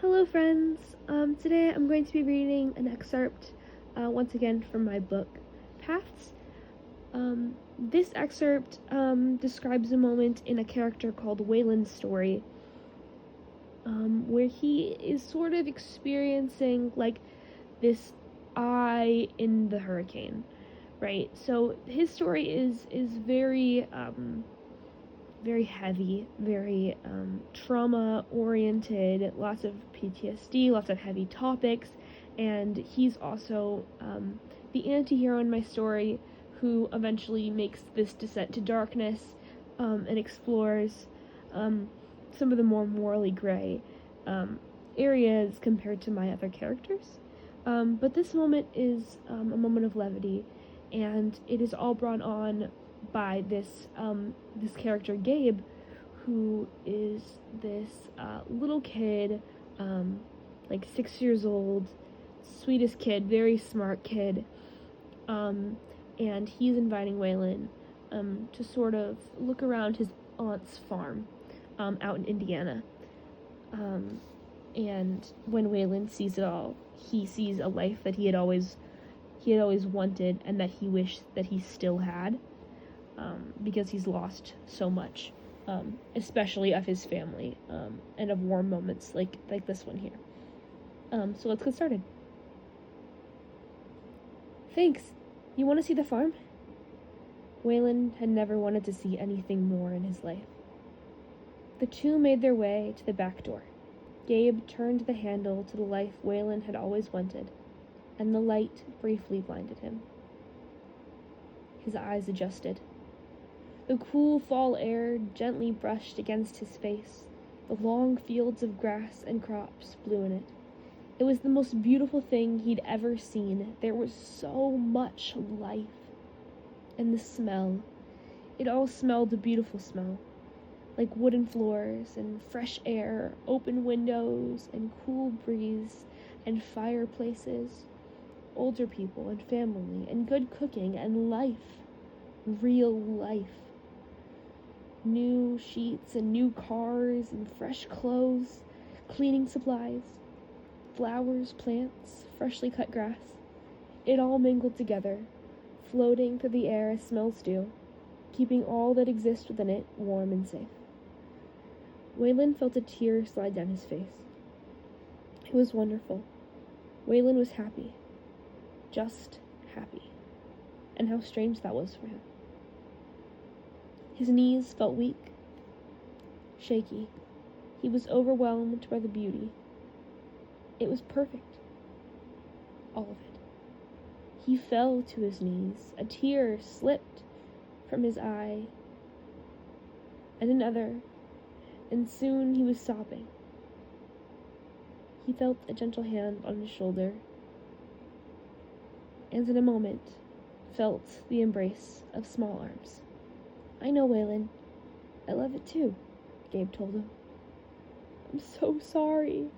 Hello friends, today I'm going to be reading an excerpt, once again from my book, Paths. This excerpt describes a moment in a character called Waylen's story, where he is sort of experiencing, like, this eye in the hurricane, right? So his story is very, very heavy, very trauma-oriented, lots of PTSD, lots of heavy topics, and he's also the anti-hero in my story who eventually makes this descent to darkness and explores some of the more morally gray areas compared to my other characters. But this moment is a moment of levity, and it is all brought on by this character Gabe, who is this little kid, like 6 years old, sweetest kid, very smart kid, and he's inviting Waylen to sort of look around his aunt's farm out in Indiana. And when Waylen sees it all, he sees a life that he had always wanted and that he wished that he still had. Because he's lost so much, especially of his family, and of warm moments like this one here. So let's get started. Thanks. You want to see the farm? Waylen had never wanted to see anything more in his life. The two made their way to the back door. Gabe turned the handle to the life Waylen had always wanted, and the light briefly blinded him. His eyes adjusted. The cool fall air gently brushed against his face. The long fields of grass and crops blew in it. It was the most beautiful thing he'd ever seen. There was so much life. And the smell. It all smelled a beautiful smell. Like wooden floors and fresh air, open windows and cool breeze and fireplaces. Older people and family and good cooking and life. Real life. New sheets and new cars and fresh clothes, cleaning supplies, flowers, plants, freshly cut grass. It all mingled together, floating through the air as smells do, keeping all that exists within it warm and safe. Waylen felt a tear slide down his face. It was wonderful. Waylen was happy. Just happy. And how strange that was for him. His knees felt weak, shaky. He was overwhelmed by the beauty. It was perfect. All of it. He fell to his knees. A tear slipped from his eye, and another, and soon he was sobbing. He felt a gentle hand on his shoulder, and in a moment felt the embrace of small arms. I know, Waylen. I love it too, Gabe told him. I'm so sorry.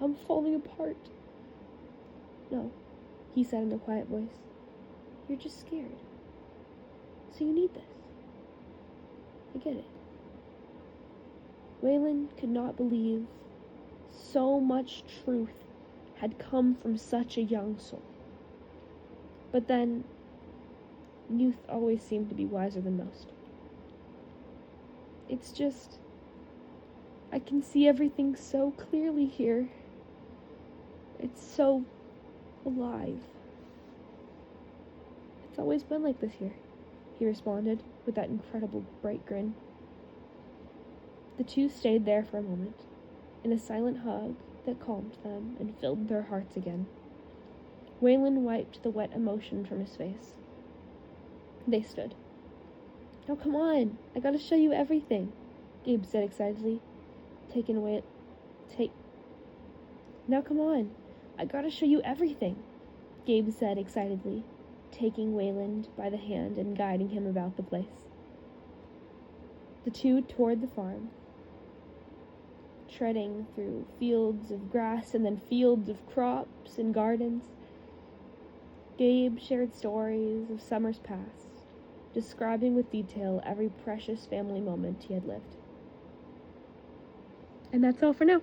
I'm falling apart. No, he said in a quiet voice. You're just scared. So you need this. I get it. Waylen could not believe so much truth had come from such a young soul. But then, youth always seemed to be wiser than most. It's just, I can see everything so clearly here. It's so alive. It's always been like this here, he responded with that incredible bright grin. The two stayed there for a moment, in a silent hug that calmed them and filled their hearts again. Waylen wiped the wet emotion from his face. They stood. Now come on, I gotta show you everything, Gabe said excitedly. Now come on, I gotta show you everything, Gabe said excitedly, taking Wayland by the hand and guiding him about the place. The two toured the farm, treading through fields of grass and then fields of crops and gardens. Gabe shared stories of summers past, describing with detail every precious family moment he had lived. And that's all for now.